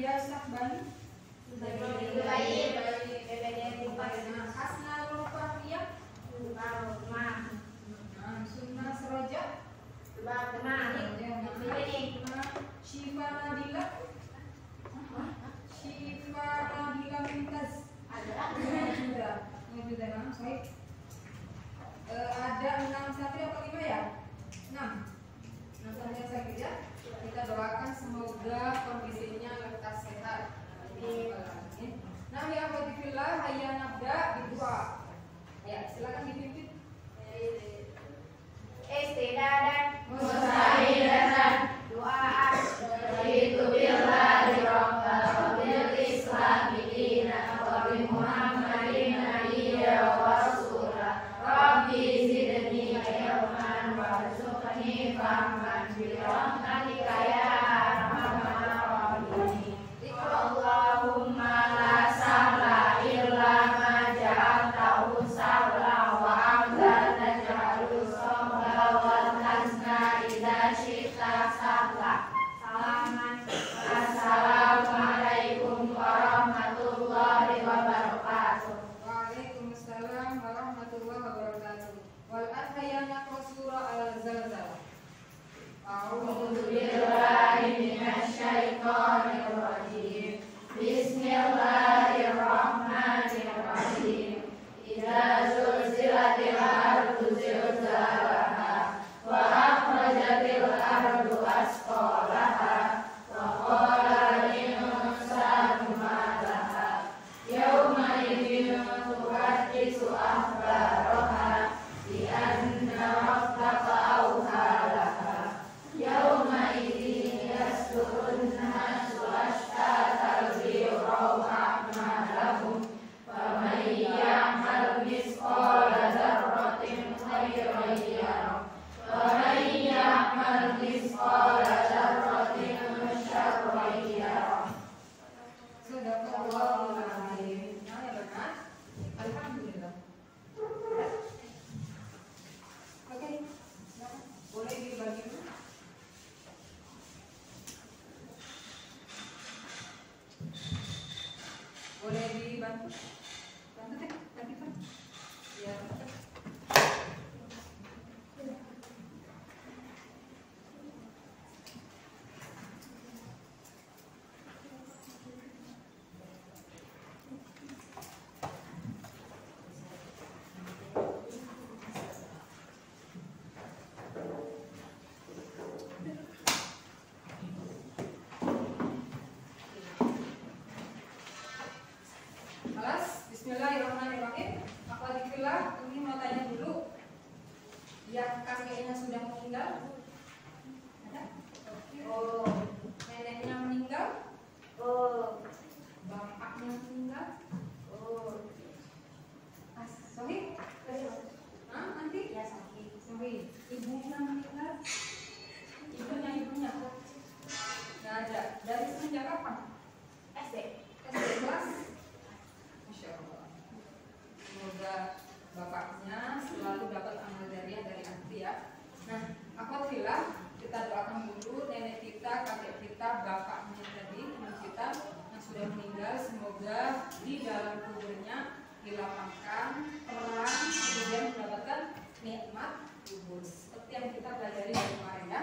biasa Bani. Hasna Rufahiyah. Sunnah Seroja. Syifa Nabila. Syifa Nabila Mumtaz. Sudah 6, sorry. Ada 6 satria atau 5 ya? 6 satria sakit ya. Kita doakan semoga kondisinya lekas sehat. Nah ya Alhamdulillah, hayya nabda bidua. Ya silakan dipimpin. Istidadan mustahidatan doaan itu billahi rabbal bil islami dinan wa bi muhammadin nabiyya wa rasulah rabbi zidni ilman warzuqni fahman bi rahmatika ya arhamar rahimin. Allahumma la sahla illa ma ja'altahu sahla wa anta taj'alus sabra wal hazna idza syi'ta sahla. Assalamualaikum warahmatullahi wabarakatuh. Waalaikumsalam warahmatullahi wabarakatuh. Wal ahyana surah al-zalzalah. A'udzu billahi minasy syaithanir rajim. Bismillahirrahmanirrahim. Idza zulzilatil ardu zilzalaha wa akhrajatil ardu asqalaha wa qala al-insanu ma laha yawma idzin tuhaddisu akhbaraha bi anna rabbaka awha laha yawma idzin yasdurun nasu ashtatan liyuraw a'malahum faman ya'mal mithqala dzarratin khairan yarah wa man ya'mal mithqala dzarratin syarran yarah. Sadaqallahul azim. Nah ya benar. Alhamdulillah. Oke. Boleh dibagi dulu. Boleh dibantu? Bantu deh, ganti Pak. Ya. Alas, bismillahirrahmanirrahim. Alhamdulillah, ini mau tanya dulu. Yang kakeknya sudah meninggal? Ada? Oh, neneknya meninggal? Oh, bapaknya meninggal? Oh, sorry? Hah, nanti? Ya, sorry. Ibunya meninggal? Ibunya? Nggak ada. Dari semenjak kapan? SD kelas? Masya Allah. Semoga bapaknya selalu dapat amal jariah dari anti ya. Nah, alhamdulillah kita doakan dulu nenek kita, kakek kita, bapaknya tadi, ibu kita yang sudah meninggal, semoga di dalam kuburnya dilapangkan terang, kemudian mendapatkan nikmat kubur seperti yang kita pelajari dari kemarin ya.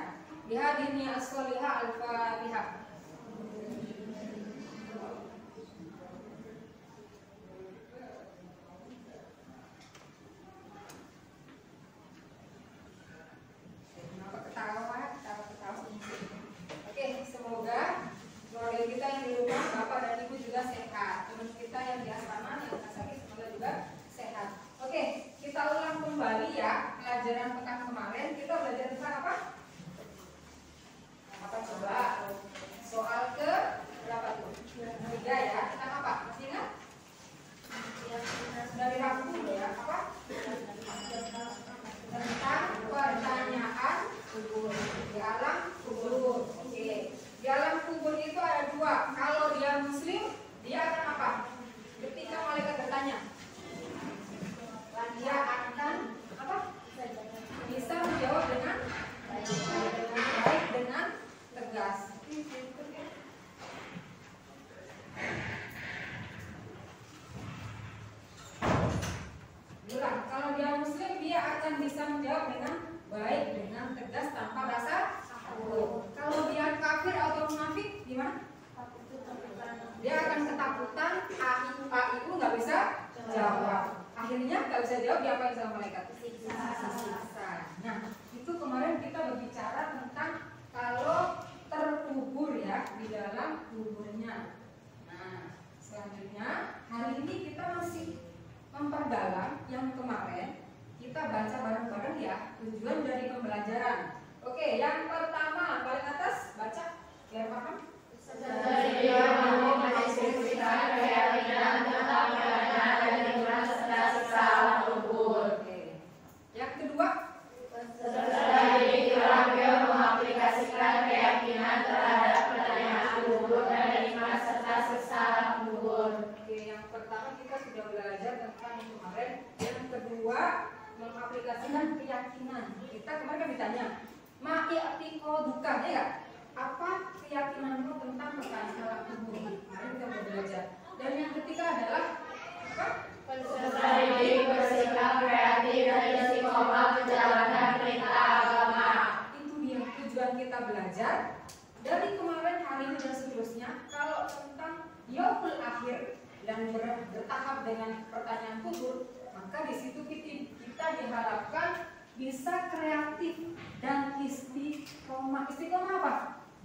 Bihadini as-solihah al-fatihah. Oke, semoga keluarga kita yang di rumah, bapak dan ibu juga sehat. Teman kita yang di asrama yang sakit semoga juga sehat. Oke, kita ulang kembali ya pelajaran pekan kemarin. Kita belajar tentang apa? Apa coba? jawab diapain sama malaikat? Siksa. Nah, itu kemarin kita berbicara tentang kalau terkubur ya di dalam kuburnya. Nah, selanjutnya hari ini kita masih memperdalam yang kemarin kita baca bareng-bareng ya, tujuan dari pembelajaran. Oke, yang pertama paling atas baca biar paham. Yang kedua, mengaplikasikan keyakinan terhadap pertanyaan kubur dan nikmat serta siksa kubur. Oke, yang pertama kita sudah belajar tentang yang kemarin. Yang kedua, mengaplikasikan keyakinan. Kita kemarin kan ditanya, ma'iyatiko duka, ya gak? Apa keyakinanmu tentang pertanyaan alam kubur? Kemarin kita sudah belajar. Dan yang ketiga adalah apa? Bersikap kreatif dan istiqomah menjalankan perintah agama. Itu dia tujuan kita belajar. Dari kemarin, hari ini dan seterusnya, kalau tentang yaumul akhir dan bertahap dengan pertanyaan kubur, maka di situ kita diharapkan bisa kreatif dan istiqomah. Istiqomah apa?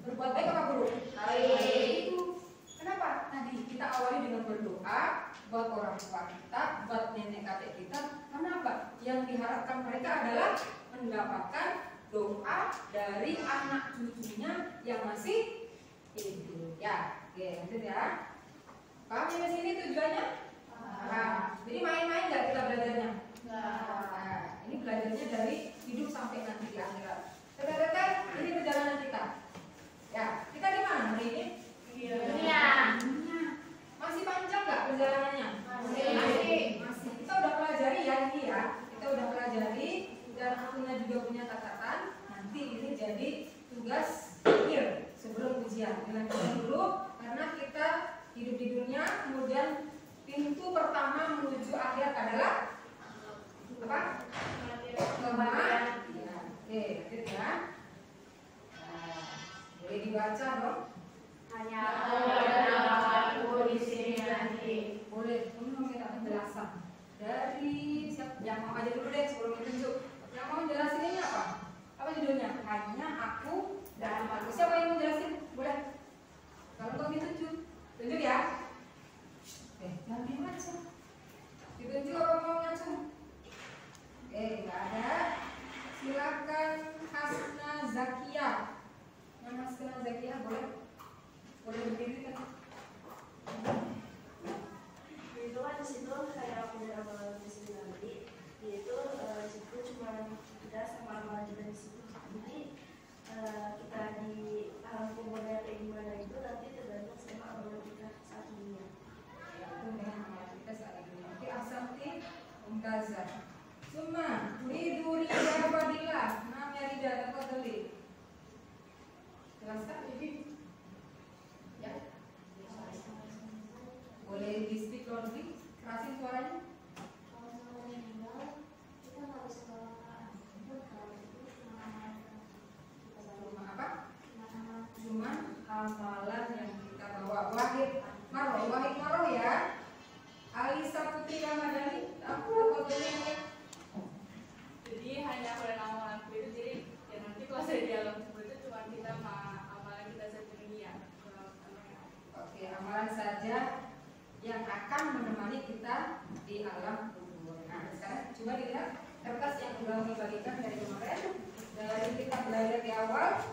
Berbuat baik apa buruk? Baik. Itu kenapa? Tadi kita awali dengan berdoa buat orang tua kita, buat nenek kakek kita. Kenapa? Yang diharapkan mereka adalah mendapatkan doa dari anak cucunya yang masih hidup. Ya, oke, lanjut ya. Paham sampai sini tujuannya? Nah, jadi main-main nggak kita belajarnya? Nah, ini belajarnya dari hidup sampai nanti di akhirat. Rekan-rekan, ini perjalanan kita. Ya, kita di mana hari ini? Dunia. Masih panjang nggak perjalanannya? Masih. Kita udah pelajari ya ini ya. Kita udah pelajari dan akunya juga punya catatan. Nanti ini jadi tugas akhir sebelum ujian. Dilanjutkan dulu karena kita hidup di dunia, kemudian pintu pertama menuju akhirat adalah apa? Kematian. Ya. Oke, lanjut ya. Boleh dibaca dong. Hanya aku di sini nanti. Boleh, ini mau minta penjelasan dari siapa? Yang mau aja dulu deh sebelum ditunjuk. Yang mau jelasin ini apa? Apa judulnya? Hanya aku dan aku. Siapa yang mau jelasin? Boleh. Kalau mau ditunjuk, tunjuk ya. Jangan diam aja. Ditunjuk apa mau ngacung? Nggak ada. Silakan Hasna Zakia. Yang Hasna Zakia boleh berdiri kan? Itu kan di situ kayak aku udah amalan di sini nanti, yaitu situ cuma kita sama amalan kita di situ. Jadi kita di alam kuburnya kayak gimana itu nanti tergantung sama amalan kita saat ini. Ya, itu dengan amalan kita saat ini. Oke, Asanti Mumtazah. Suma, Riduri Abadillah. Namanya Rida atau Deli? Jelaskan ini. Ya. Boleh di speak loudly, kerasin suaranya. Kalau sama meninggal, kita nggak bisa bawa kalau itu Cuma apa? Cuma amalan yang kita bawa. Wahid Maroh ya. Alisa Putri Ramadhani, aku dapat dulu. Jadi hanya pada amalanku itu, jadi ya nanti kalau saya di alam kubur itu cuma kita amalan kita saja dunia. Oke, amalan saja yang akan menemani kita di alam kubur. Nah, sekarang coba dilihat kertas yang sudah kami bagikan dari kemarin. Dari kita belajar di awal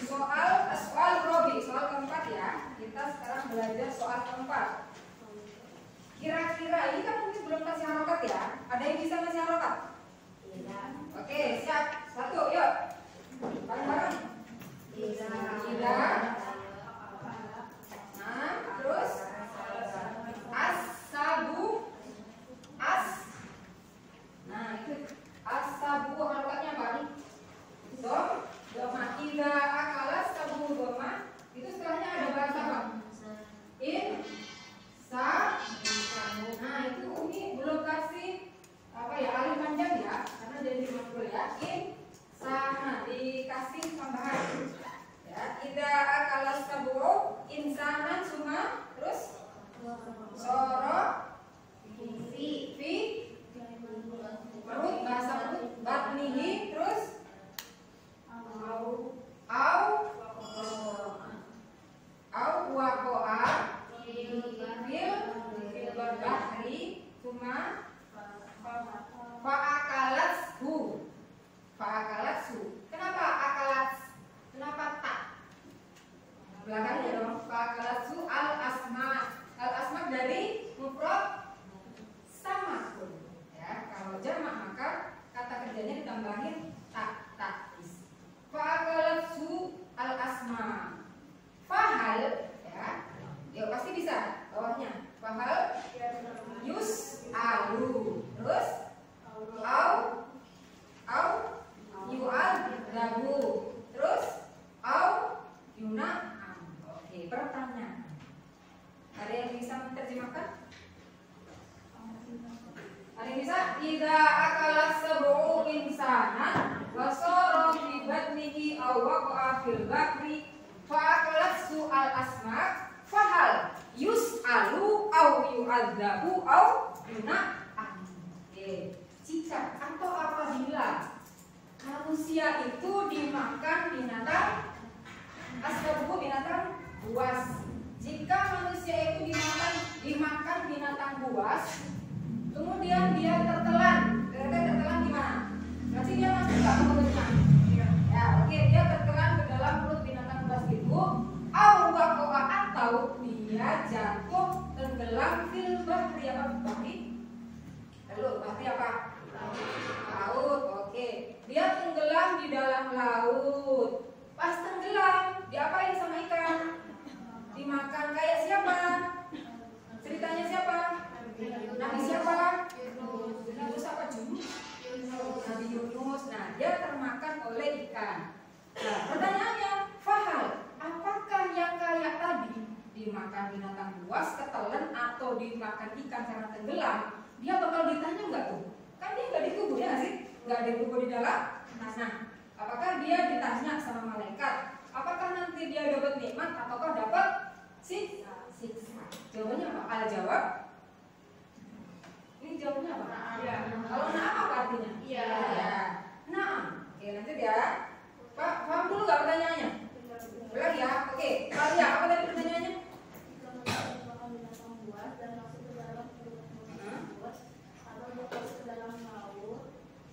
soal Robi, soal keempat ya. Kita sekarang belajar soal keempat. Kira-kira ini kan mungkin belum kasih harokat ya. Ada yang bisa kasih harokat? Oke, siap. Satu, yuk. Bareng-bareng. Tidak. Nah, terus as-sabu. Nah, itu as-sabu harokatnya apa nih? Doma. Ida akalas sabu doma. Itu setelahnya ada bahasa apa? Nah, itu Umi belum kasih apa ya, alif panjang ya, karena jadi maf'ul ya. Sama dikasih tambahan ya. Ida akala asma fa'akalathu. Fa'akalathu. Kenapa akalat? Kenapa tak? Belakangnya dong. Fa'akalathu al asma. Al asma dari mufrad sama pun. Ya, kalau jamak maka kata kerjanya ditambahin tak is. Fa'akalathu al asma. Fahal ya. Ya pasti bisa bawahnya. Fahal yus alu. Terus au yu'al dabu. Terus au yuna'am. Oke, pertanyaan. Ada yang bisa menerjemahkan? Ada yang bisa? Idza akalat sab'u insana wa sara fi batnihi aw waqa'a fil bahri fa akalat su'al asma fahal yus'alu aw yu'adzabu aw yuna'am. Oke. Jika atau apabila manusia itu dimakan binatang asbabu binatang buas. Jika manusia itu dimakan binatang buas, kemudian dia tertelan. Tertelan gimana? Berarti dia masuk ke mulutnya. Ya, oke, dia tertelan ke dalam perut binatang buas itu. Atau dia jatuh tenggelam fil bahri apa bahri? Lalu bahri apa? Laut. Oke. Dia tenggelam di dalam laut. Pas tenggelam, diapain sama ikan? Dimakan. Kayak siapa? Ceritanya siapa? Nabi siapa? Yunus apa Nabi Yunus. Nah, dia termakan oleh ikan. Nah, pertanyaannya, fahal, apakah yang kayak tadi dimakan binatang buas, ketelan atau dimakan ikan karena tenggelam? Dia bakal ditanya nggak tuh? Kan dia nggak dikubur ya nggak sih? Nggak dikubur di dalam. Nah, apakah dia ditanya sama malaikat? Apakah nanti dia dapat nikmat ataukah dapat siksa? Jawabannya apa? Al jawab. Ini jawabannya apa? Iya. Kalau na'am apa artinya? Iya. Ya. Na'am. Oke, lanjut ya. Pak, paham dulu nggak pertanyaannya? Ulang ya. Oke. Kalian apa tadi pertanyaannya?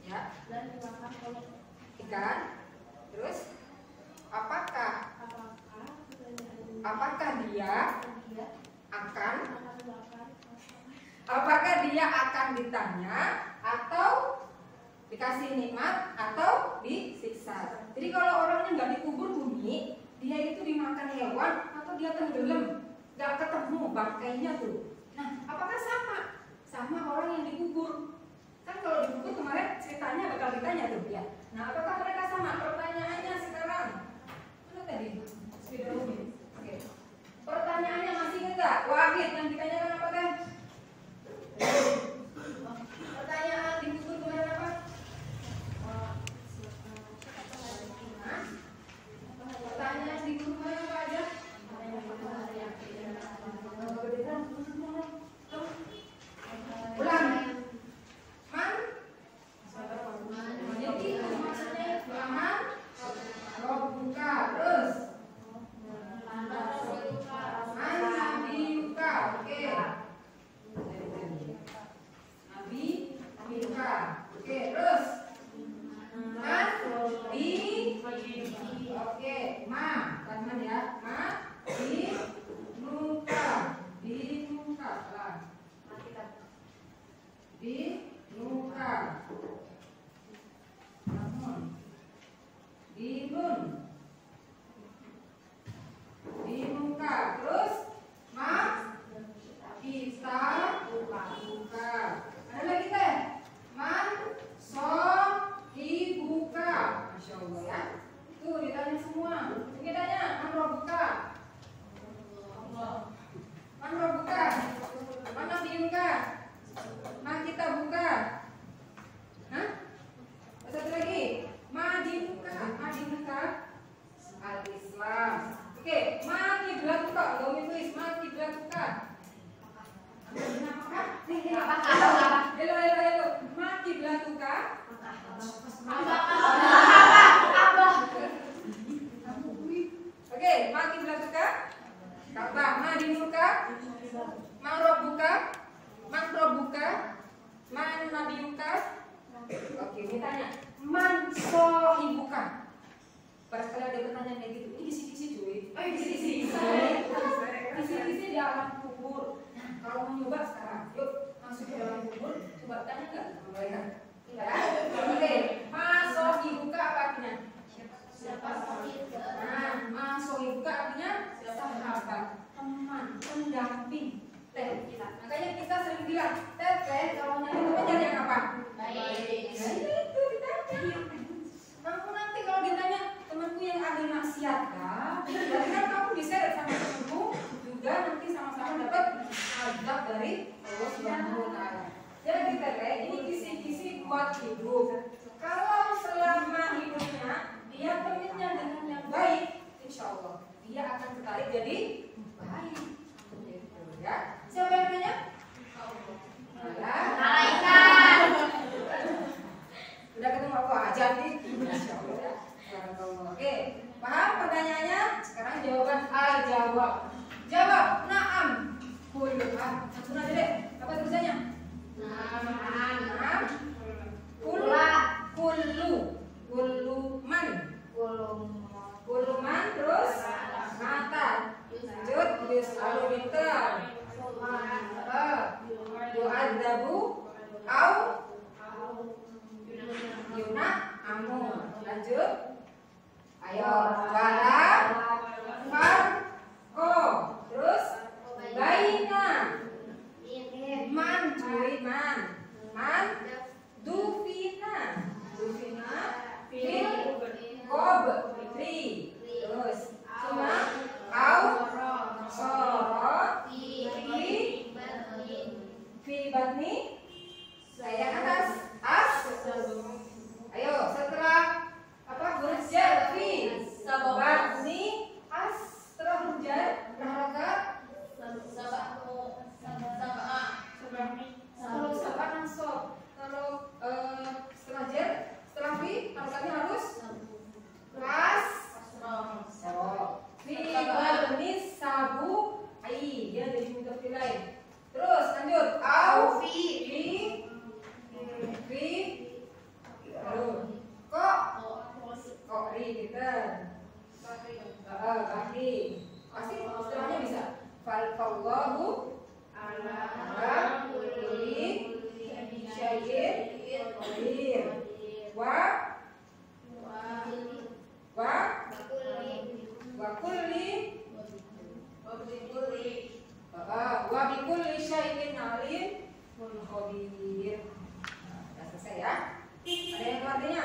Ya. Dan dimakan oleh Ikan. Terus apakah dia akan ditanya atau dikasih nikmat atau disiksa. Jadi kalau orangnya nggak dikubur bumi, dia itu dimakan hewan atau dia tenggelam, nggak ketemu bangkainya tuh. Nah, apakah sama orang yang dikubur? Kan kalau dikubur kemarin ceritanya bakal ditanya tuh ya. Nah, apakah mereka sama? Pertanyaannya sekarang. Mana tadi? Sudah umum. Oke. Pertanyaannya masih enggak? Wahid yang ditanyakan apa kan? Pertanyaan dikubur kemarin apa? Pertanyaan dikubur kemarin apa aja? Ulang. Man? Jadi maksudnya man? Robuka. Terus? Man nabiuka. Oke. Nabiuka. Oke. Terus? Man di. Oke. Ma. Kan ya. Ma di nuka. Di nuka. Lah. Di nuka. Namun di nun. Di nuka. Terus ma kita buka. Ada lagi teh? Man so dibuka. Masya Allah ya. Tuh ditanya semua. Kita tanya man robuka. Man robuka. Mana dibuka? Ma kita buka. Hah? Satu lagi. Ma dibuka. Al-Islam. Oke, ma kiblatuka. Kamu tulis ma kiblatuka. Hello. Ma kiblatuka. Oke, ma kiblatuka. Ka'bah. Ma dinuka. Man robuka. Man nabiyuka? Oke, ini tanya. Man sohibuka? Barangkali ada pertanyaan kayak gitu. Ini kisi-kisi cuy. Oh, kisi-kisi. Kisi-kisi di alam kubur. Nah, kalau mau nyoba sekarang, yuk masuk ke dalam kubur. Coba tanya nggak sama mereka? Ya. Oke. Man sohibuka apa artinya? Siapa sohib? Nah, man sohibuka artinya sahabat, teman, pendamping. Makanya kita sering bilang, Teteh kalau nyari teman jadi yang apa? Baik. Nah, itu ditanya. Kamu nanti kalau ditanya temanku yang ahli maksiat kah? Berarti kan kamu diseret sama temanku juga nanti sama-sama dapat azab dari Allah Subhanahu wa Ta'ala. Jadi Teteh, ini kisi-kisi buat hidup. Kalau selama hidupnya dia temannya dengan yang baik, insya Allah dia akan tertarik jadi baik. Ya, siapa yang nanya? Malaikat. Udah ketemu aku aja nih. Masya Allah ya. Oke, paham pertanyaannya? Sekarang jawaban jawab. Jawab, na'am. Kulluhan. Langsung aja deh. Apa tulisannya? Na'am. Kulluman. Kulluman terus mata. Lanjut, yus'alu minta. Yu'adzabu au yuna amu. Lanjut. Ayo, wala farko. Terus baina man cuy man dufina fil qabri. Terus cuma au sorot fi batni saya atas ayo setelah apa hurjar fi batni setelah hurjar harokat kalau sabak nasab kalau setelah jar setelah fi harokatnya harus kelas fi batni sabu dia jadi mutafil lain. Terus lanjut au fi kok kita kaki pasti istilahnya bisa fallahu ala kulli syai'in qadir wa bikulli syai'in alim khabir. Nah, selesai ya. Ada yang artinya?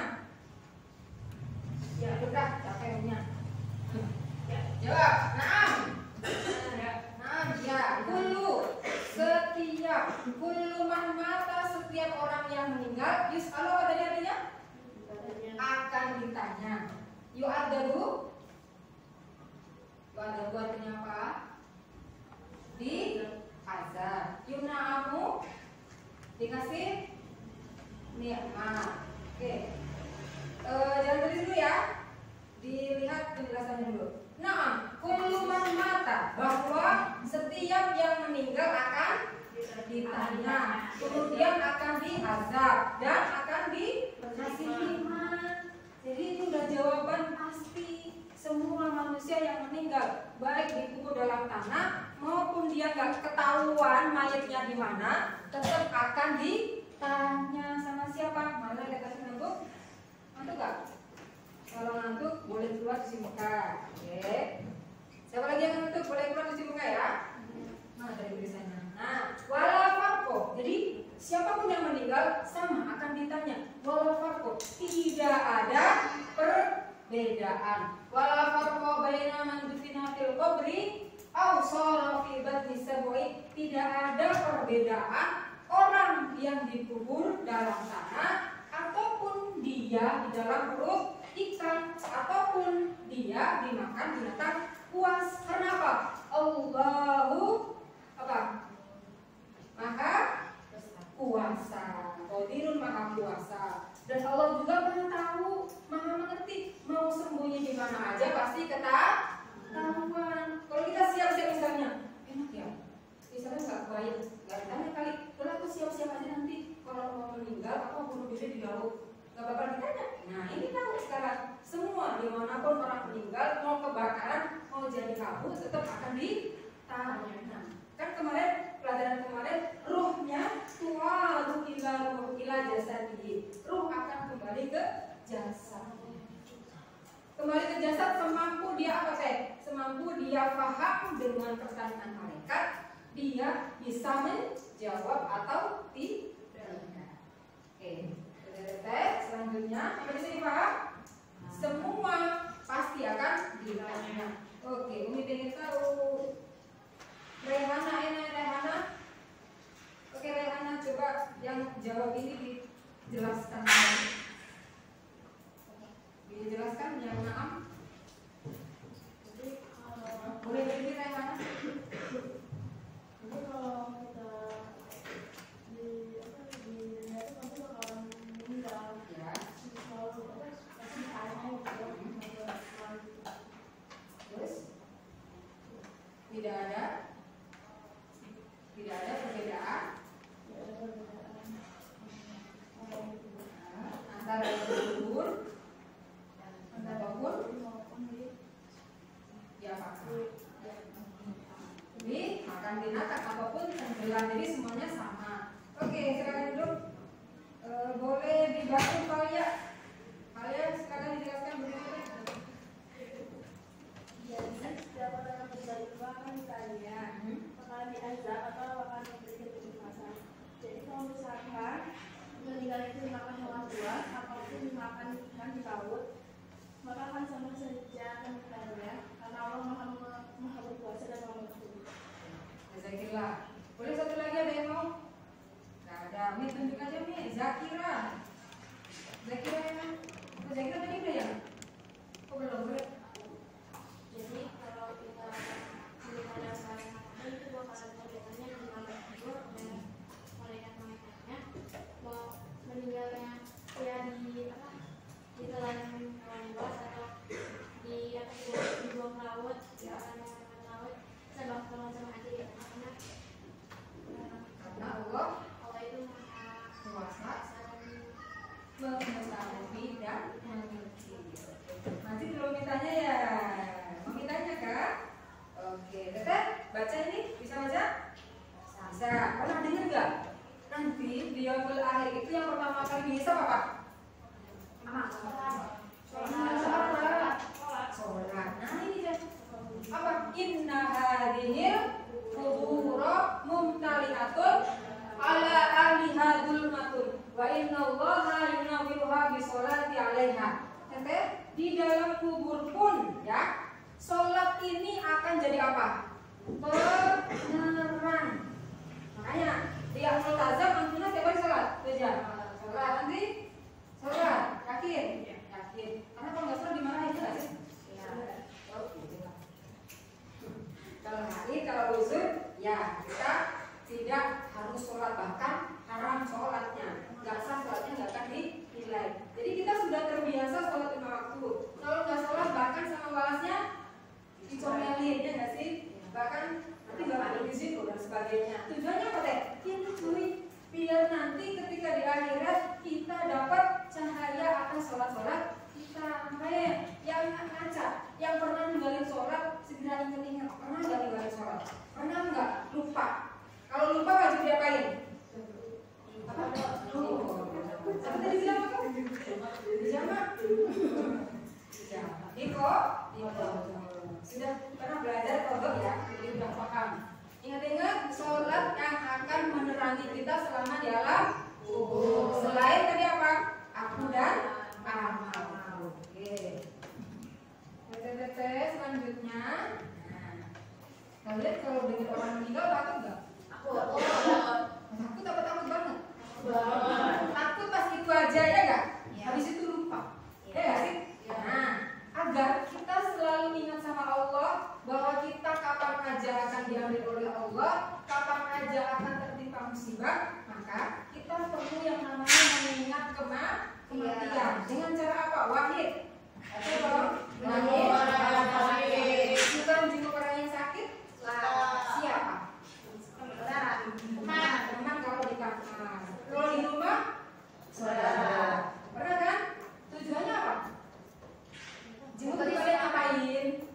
Ya, udah capeknya. Ya, jawab. Naam. Naam, ya. Kullu man mata setiap orang yang meninggal, yus'alu apa tadi artinya? Akan ditanya. Yu'adzabu artinya apa? Di azab. Yuna'amu dikasih nikmat. Oke. Jangan tulis dulu ya. Dilihat penjelasannya dulu. Nah, kullu man mata, bahwa setiap yang meninggal akan ditanya, kemudian akan diazab dan akan dikasih nikmat. Jadi itu udah jawaban pasti. Semua manusia yang meninggal, baik dikubur dalam tanah maupun dia nggak ketahuan mayatnya di mana, tetap akan ditanya sama siapa? Mana lihat kasih ngantuk? Ngantuk nggak? Kalau ngantuk boleh keluar cuci muka. Oke. Siapa lagi yang ngantuk boleh keluar cuci muka ya? Nah, dari tulisannya. Nah, wala farqo. Jadi siapapun yang meninggal sama akan ditanya. Wala farqo. Tidak ada perbedaan. Wala farqo baina man dufina fil qabri aw sara fi batni sab'i. Tidak ada perbedaan orang yang dikubur dalam tanah ataupun dia di dalam perut ikan ataupun dia dimakan binatang buas. Karena apa? Allahu apa? Maha kuasa. Qadirun maha kuasa. Dan Allah juga maha tahu, maha mengerti. Mau sembunyi di mana aja pasti ketahuan. Kalau kita siap-siap misalnya, enak ya. Misalnya nggak baik, nggak ditanya kali. Kalau aku siap-siap aja nanti kalau tahu tetap akan ditanya. Nah, kan kemarin pelajaran kemarin ruhnya tuaru ila jasadihi. Ruh akan kembali ke jasad. Kembali ke jasad semampu dia apa teh? Semampu dia paham dengan pertanyaan malaikat, dia bisa menjawab atau tidak. Oke, selanjutnya sampai di sini paham? Semua pasti akan ditanya. Oke, Umi pengen tahu Rehana, Rehana. Oke, Rehana coba yang jawab ini dijelaskan. Dijelaskan yang naam. Boleh berdiri Rehana? Jadi kalau kita di dunia itu pasti bakalan meninggal. Ya. Kalau pasti ditanya gitu. Terus tidak ada perbedaan antara kubur ataupun diapakan. Jadi makan binatang apapun tenggelam, jadi semuanya sama. Oke, silakan duduk. Boleh dibantu kalian. Kalian silakan dijelaskan bagaimana. Jadi setiap orang yang berjaya akan ditanya, bakalan diazab atau bakalan diberikan kenikmatan. Jadi kalau misalkan meninggal itu dimakan hewan buas, apapun dimakan ikan di laut, maka akan sama saja akan ditanya, karena Allah maha berkuasa dan maha mengetahui. Zakira. Boleh satu lagi ada yang mau? Gak ada. Mi tunjuk aja Mi. Zakira. Zakira ya. Zakira tadi udah ya? Oh belum boleh. Jadi kalau kita meninggal sekarang itu bakalan bertanya di mana tidur dan malaikat-malaikatnya mau meninggalnya ya di telan hewan buas atau dibuang laut di laut sebab kalau sama aja ya Karena Allah itu kuasa mengetahui dan mengerti. Nanti kalau ditanya ya, mau ditanya kak? Oke, Teteh baca ini bisa baca? Bisa. Pernah dengar nggak? Nanti di yaumul akhir itu yang pertama kali dihisab apa? Sholat. Nah ini deh. Apa? Inna hadhil qubura mumtali'atun ala ahliha dzulmatun wa inna Allaha yunawwiruha bi sholati 'alaiha. Teteh, di dalam kubur pun ya, sholat ini akan jadi apa? Penerang. Makanya dia multazam antunya setiap hari sholat. Kerja. Sholat nanti sholat. Yakin? Yakin. Karena kalau nggak sholat dimarahin nggak sih? Ya. Kalau hari, kalau uzur, ya kita tidak harus sholat, bahkan haram sholatnya, nggak sah sholatnya, nggak akan dinilai. Jadi kita sudah terbiasa sholat 5 waktu. Kalau nggak sholat, bahkan sama balasnya dicomelin, ya nggak sih? Bahkan nanti nggak ada izin dan sebagainya. Tujuannya apa teh? Ini cuy, biar nanti ketika di akhirat kita dapat cahaya atas sholat-sholat kita. Makanya yang ngaca, yang pernah ninggalin sholat segera ingat-ingat. Pernah nggak ninggalin sholat? Pernah nggak? Lupa. Kalau lupa wajib diapain? Apa? Apa tadi bilang apa? Dijama? Iko? Sudah pernah belajar kodok ya? Jadi udah paham. Ingat-ingat sholat yang akan menerangi kita selama di alam kubur. Selain tadi apa? Aku dan amal. Oke. Selanjutnya. Kalian kalau dengar orang meninggal takut nggak? Takut apa takut banget? Takut pas itu aja ya nggak? Habis itu lupa. Ya nggak sih? Nah, agar kita selalu ingat sama Allah bahwa kita kapan aja akan diambil oleh Allah, kapan aja akan tertimpa musibah, maka kita perlu yang namanya mengingat kematian. Dengan cara apa? Wahid. Atau dong? Wahid. Bukan jenguk orang yang sakit. Siapa? Teman kalau di kamar. Kalau di rumah, saudara. Pernah kan? Tujuannya apa? Jenguk kalian ngapain?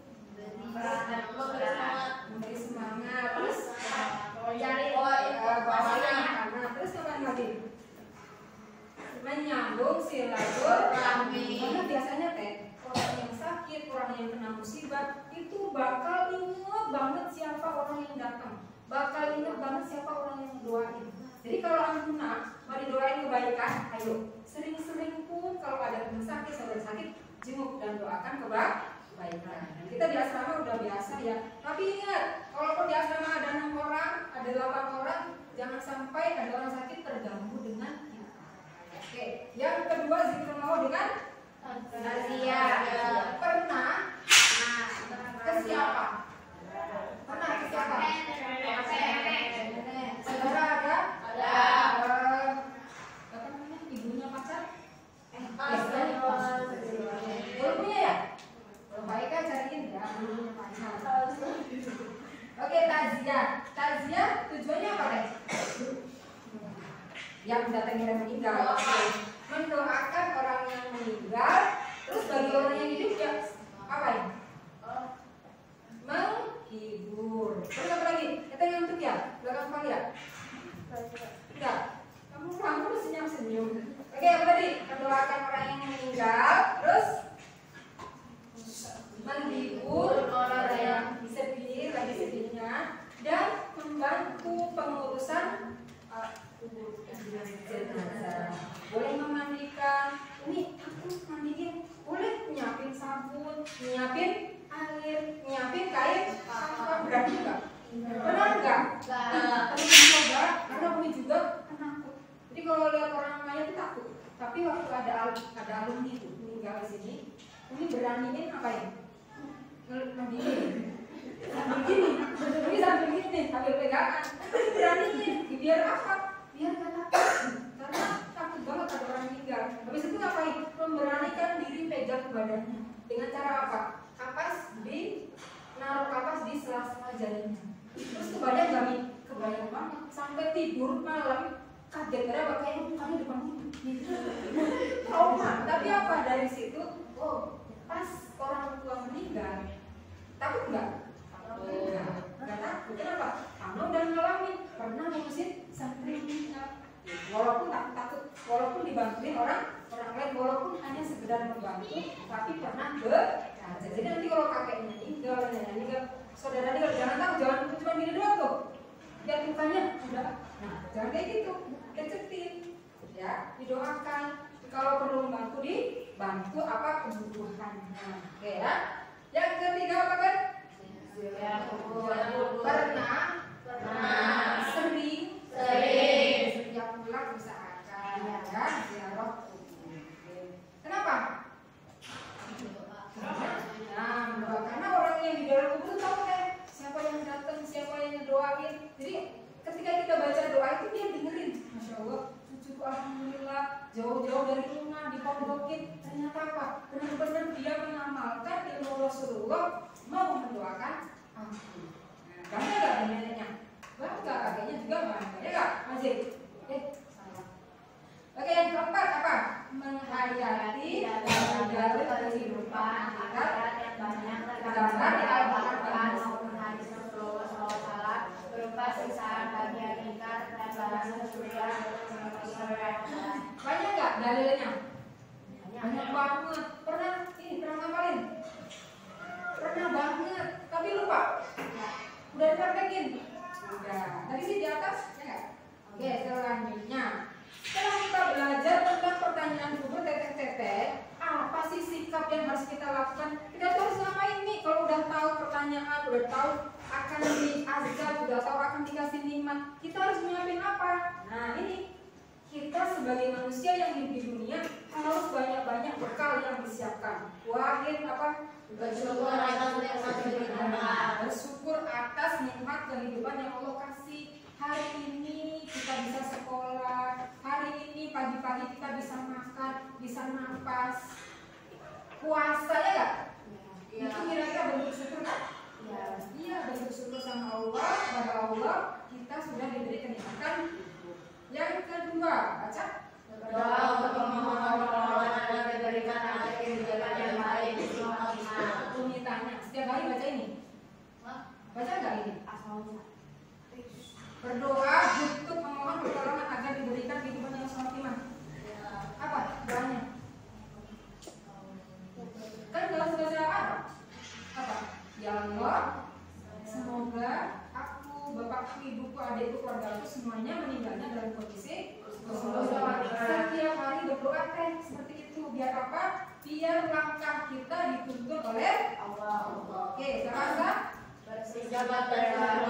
Menyambung silaturahmi. Karena biasanya teh orang yang sakit, orang yang kena musibah itu bakal inget banget siapa orang yang datang, bakal inget banget siapa orang yang doain. Jadi kalau anak mau didoain kebaikan, ayo sering-sering pun kalau ada teman sakit, saudara sakit, jenguk dan doakan kebaikan. Kita di asrama udah biasa ya. Tapi ingat, kalau di asrama ada 6 orang, ada 8 orang, jangan sampai ada orang sakit terganggu dengan kita. Oke. Yang kedua zikir mau dengan Razia. Pernah ke siapa? Pernah ke siapa? Saudara ada? Ada. Apa namanya? Ibunya pacar? Belum punya ya? Belum baik kan cariin ya ibunya pacar. Oke, takziah. Takziah tujuannya apa deh? Yang datangnya dan meninggal. Mendoakan orang yang meninggal. Terus bagi orang yang hidup ya apa ya? Menghibur. Terus apa lagi? Kita yang untuk ya? Belakang kepala ya? Enggak. Kamu senyum-senyum. Oke, apa tadi? Mendoakan orang yang meninggal. Terus menghibur orang yang sedih, lagi sedihnya, dan membantu pengurusan jenazah. Boleh memandikan. Ini aku mandiin. Boleh nyiapin sabun, nyiapin air, nyiapin kain. Apa berani enggak? Pernah enggak? Pernah coba? Karena Umi juga penakut. Jadi kalau lihat orang mayat itu takut. Tapi waktu ada alumni itu meninggal di sini, Umi beraniin apa ya? Begini, sambil gini, sambil pegangan. Beraniin, biar apa? Biar nggak takut. Karena takut banget ada orang meninggal. Habis itu ngapain? Memberanikan diri pegang badannya. Dengan cara apa? Naruh kapas di sela-sela jalannya. Terus kebayang nggak nih? Kebayang banget. Sampai tidur malam kaget karena kayak kamu depan gitu. Trauma. Tapi apa dari situ? Oh, pas orang tua meninggal. Takut nggak? Nggak takut. Kenapa? Kamu udah ngalamin. Pernah ngurusin santri meninggal. Walaupun takut, walaupun dibantuin orang lain, walaupun hanya sekedar membantu, tapi pernah jadi nanti kalau kakeknya meninggal, neneknya meninggal, saudara meninggal, jangan takut, jangan cuma gini doang tuh. Lihat mukanya, udah. Nah, jangan kayak gitu. Kecetin, ya, didoakan. Kalau perlu membantu, dibantu apa kebutuhannya. Oke ya. Yang ketiga apa kan? Pernah, sering setiap bulan usahakan ya ziarah kubur. Kenapa? Nah, karena orang yang di dalam kubur tahu kan siapa yang datang, siapa yang ngedoain. Jadi ketika kita baca doa itu dia dengerin. Masya Allah, cucuku alhamdulillah jauh-jauh dari rumah dipondokin. Ternyata apa? Benar-benar dia mengamalkan ilmu Rasulullah, mau mendoakan aku. Bangga nggak neneknya? Bangga, kakeknya juga bangga, ya nggak? Masih? Salah. Oke, yang keempat apa? Menghayati dan menjalani kehidupan akhirat yang banyak tergambar di Al-Quran maupun hadis Rasulullah SAW berupa siksaan bagi yang ingkar dan balasan surga. Banyak nggak dalilnya? Banyak banget. Pernah ngapalin? Pernah banget, tapi lupa. Udah dipraktekin? Udah. Tadi sih di atas, ya nggak? Oke, selanjutnya. Setelah kita belajar tentang pertanyaan kubur tetek-tetek, apa sih sikap yang harus kita lakukan? Kita tuh harus ngapain nih? Kalau udah tahu pertanyaan, udah tahu akan diazab, udah tahu akan dikasih nikmat, kita harus nyiapin apa? Nah ini, kita sebagai manusia yang hidup di dunia harus banyak-banyak bekal yang disiapkan. Wahid apa? Bersyukur atas nikmat kehidupan. Bersyukur atas nikmat kehidupan yang Allah kasih. Hari ini kita bisa sekolah, hari ini pagi-pagi kita bisa makan, bisa nafas, puasa ya nggak? Iya. Itu kira-kira bentuk syukur kan? Iya, bentuk syukur sama Allah, kepada Allah kita sudah diberi kenikmatan. Yang kedua, baca. Berdoa untuk memohon pertolongan agar diberikan akhir kehidupan yang baik di semua umat. Umi tanya, setiap hari baca ini? Baca nggak ini? Berdoa untuk memohon pertolongan agar diberikan kehidupan yang selamat iman. Apa? adikku, keluarga aku semuanya meninggalnya dalam kondisi setiap hari berdoa seperti itu. Biar apa? Biar langkah kita dituntun oleh Allah. Oke, sekarang Berjabat dalam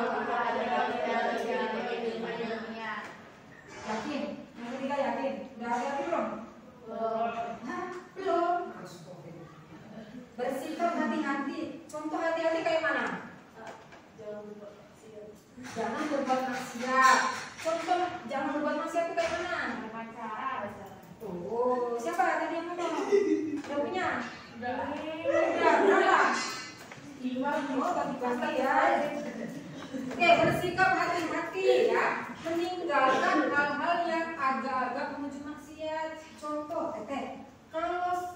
yakin? Yang ketiga yakin? Udah ada belum? Belum. Bersikap hati-hati. Contoh hati-hati kayak mana? Jangan berbuat maksiat. Contoh jangan berbuat maksiat itu kayak mana? Oh, siapa tadi yang ngomong? Udah punya? Udah berapa? 5. Oh, bagi-bagi ya. Oke, bersikap hati-hati ya. Meninggalkan hal-hal yang agak-agak menuju maksiat. Contoh, kalau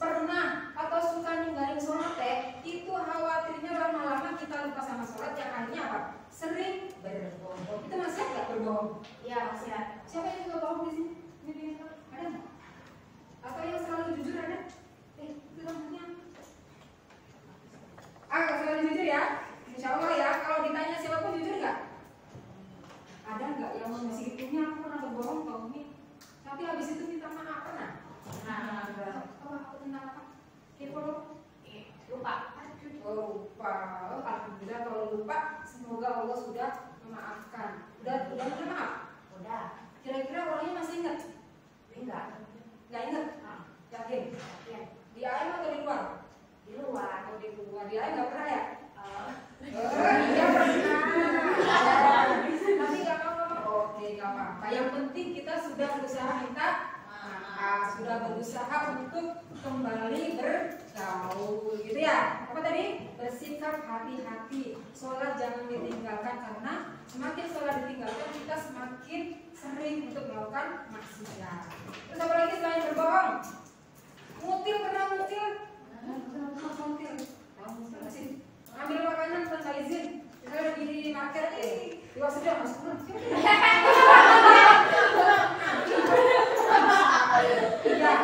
pernah atau suka ninggalin sholat itu khawatirnya lama-lama kita lupa sama sholat, yang akhirnya apa? Sering berbohong. Itu maksiat nggak berbohong? Ya, maksiat. Siapa yang suka bohong di sini? Ada nggak? Atau yang selalu jujur ada? Itu namanya. Selalu jujur ya. Insya Allah ya. Kalau ditanya siapa jujur nggak? Ada nggak yang mengisi itunya aku pernah berbohong Pak Umi? Tapi habis itu minta maaf pernah? Aku minta maaf. Kepo dong. Lupa. Oh, lupa. Alhamdulillah kalau lupa, semoga Allah sudah memaafkan. Udah minta maaf? Udah. Kira-kira orangnya masih ingat? Enggak. Nggak ingat? Yakin? Ya. Di AM atau di luar? Di luar. Oh, di luar. Di AM nggak pernah ya? Iya pernah. Tapi nggak apa-apa. Oke, nggak apa-apa. Yang penting kita sudah berusaha minta maaf, sudah berusaha untuk kembali bergaul, gitu ya. Apa tadi? Bersikap hati-hati. Sholat jangan ditinggalkan, karena semakin sholat ditinggalkan kita semakin sering untuk melakukan maksiat. Terus apa lagi selain berbohong? Ngutil, pernah ngutil? Ngutil. Ambil makanan tanpa izin. Kita lagi di market Iwa sudah masuk. Iya.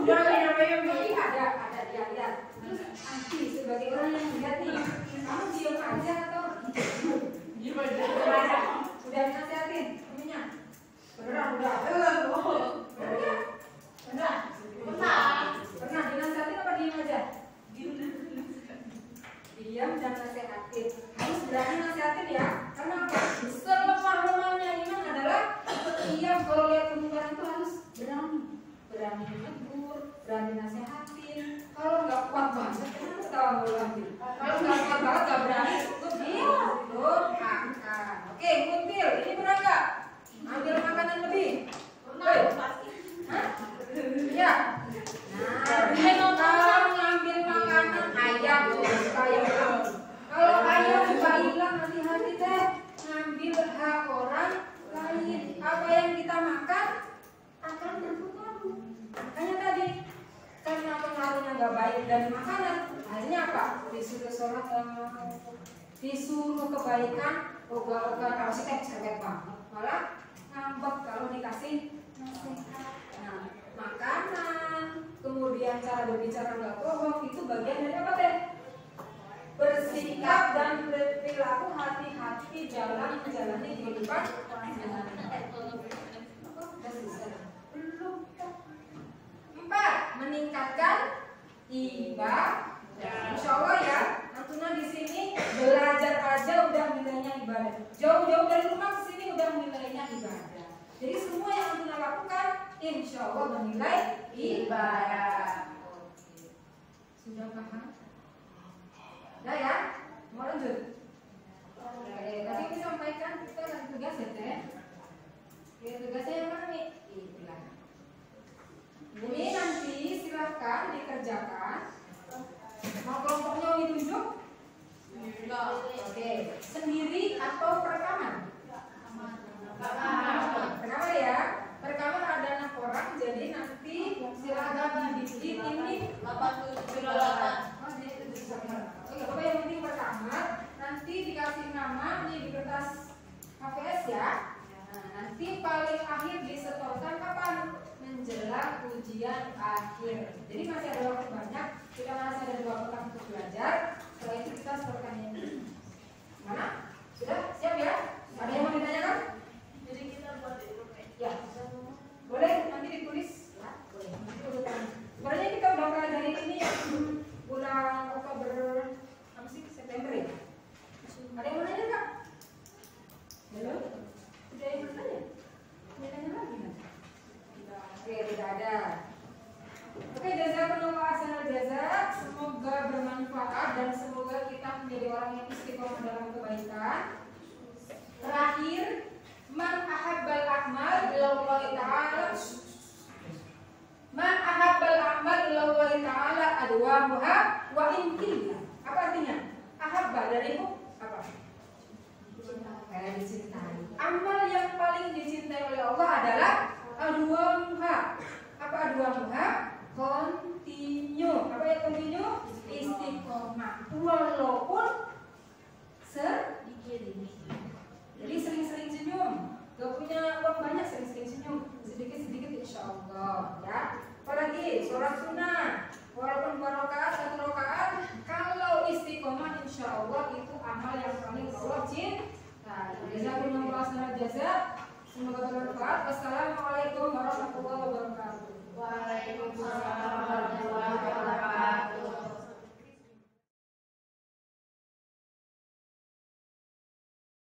Udah namanya ada lihat. Terus anti sebagai orang yang lihat nih, kamu diam aja atau gimana? Udah nasihatin, temennya. Beneran udah. Pernah dinasihatin apa diam aja? Diam dan nasihatin. Harus berani nasihatin ya. Karena apa? Selemah-lemahnya iman adalah setiap kalau lihat kemungkaran itu harus berani menegur, berani nasihatin. Kalau nggak kuat banget, kenapa ketawa lagi? Kalau nggak kuat banget, nggak berani untuk didoakan. Oke, ngutil. Ini pernah nggak ambil makanan lebih? Pasti. Hah? Ya. Nah, kalau ngambil makanan ayam suka hilang. Kalau ayam suka hilang, hati-hati deh. Ngambil hak orang lain. Apa yang kita makan akan berpengaruh. Makanya tadi, karena pengaruhnya nggak baik dari makanan, akhirnya apa? Disuruh sholat, disuruh kebaikan, ogah-ogah kalau sih cerewet banget, malah ngambek kalau dikasih nasihat. Nah, makanan, kemudian cara berbicara nggak bohong, itu bagian dari apa deh? Bersikap dan berperilaku hati-hati dalam menjalani kehidupan. Belum. 4. Meningkatkan ibadah. Insya Allah ya, Antuna di sini belajar aja udah nilainya ibadah. Jauh-jauh dari rumah ke sini udah nilainya ibadah. Jadi semua yang Antuna lakukan, insya Allah bernilai ibadah. Sudah paham? Udah ya? Mau lanjut? Oke, tadi aku sampaikan kita ada tugas ya teh. Oke, tugasnya yang mana nih? Itulah. Ini nanti silahkan dikerjakan. Mau kelompoknya ditunjuk? Oke, sendiri atau perekaman? Perekaman ya. Perekaman ada 6 orang, jadi nanti silahkan dibikin ini 8708. Oke, Bapak yang penting pertama nanti dikasih nama nih di kertas HVS ya. Nah, nanti paling akhir disetorkan kapan? Menjelang ujian akhir. Jadi masih ada waktu banyak. Kita masih ada 2 pekan untuk belajar. Setelah itu kita setorkan ini. Mana? Sudah siap? jawab ya. Ada yang mau ditanyakan? Jadi kita buat itu kayak Ya. Boleh nanti ditulis. Boleh. Nanti urutan. Sebenarnya kita udah pelajari ini ya bulan Oktober apa sih September ya. Ada yang mau nanya nggak? Halo? Tidak yang mau nanya? Mau nanya lagi nggak? Oke, tidak ada. Oke, jazakallahu ahsanal jazaa. Semoga bermanfaat dan semoga kita menjadi orang yang istiqomah dalam kebaikan. Terakhir, man ahabbal a'mal lillahi ta'ala. Man ahabbal a'mal lillahi ta'ala adwamuha wa in qilla. Apa artinya? Ahabba dari apa? Dicintai. Amal yang paling dicintai oleh Allah adalah adwamuha. Apa adwamuha? Continue. Apa ya continue? Istiqomah. Walaupun sedikit ini. Jadi sering-sering senyum. Gak punya uang banyak, sering-sering senyum. Sedikit-sedikit insya Allah. Ya. Apalagi sholat sunnah. Walaupun 2 rakaat, 1 rakaat, kalau istiqomah insya Allah itu amal yang paling Allah cintai. Jazakumullahu khairan jazaa. Semoga bermanfaat. Wassalamualaikum warahmatullahi wabarakatuh.